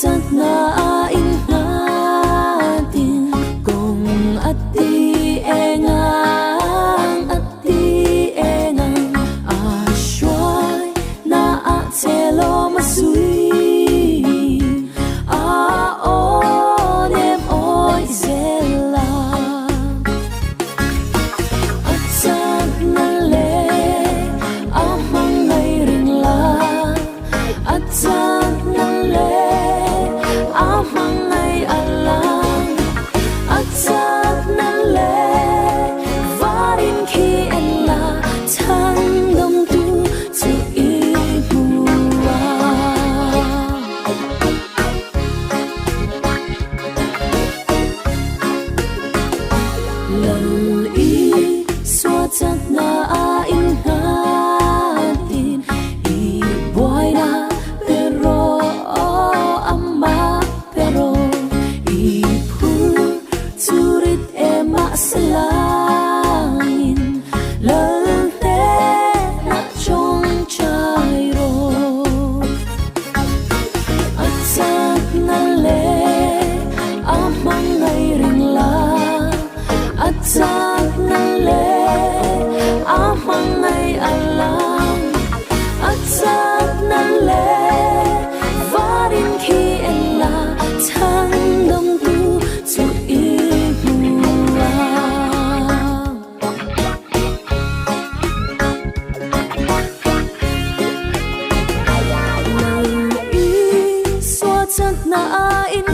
suatat na ingatin kung ati engang asyoy na atelo masui aonem oi zela atsak nale amang ngay ringla atsak nale amang ngay alang atsak nale varin ki enla tang dom tu tu ibua lal i suatat na ingatin ibuay na pero ama pero ipur turit ema salangin lalte na chong chairo atsak nale amang ngay ringla atsak nale amang ngay alam atsak nale varin ki enla tang dom tu tu ibua lau i suatat na in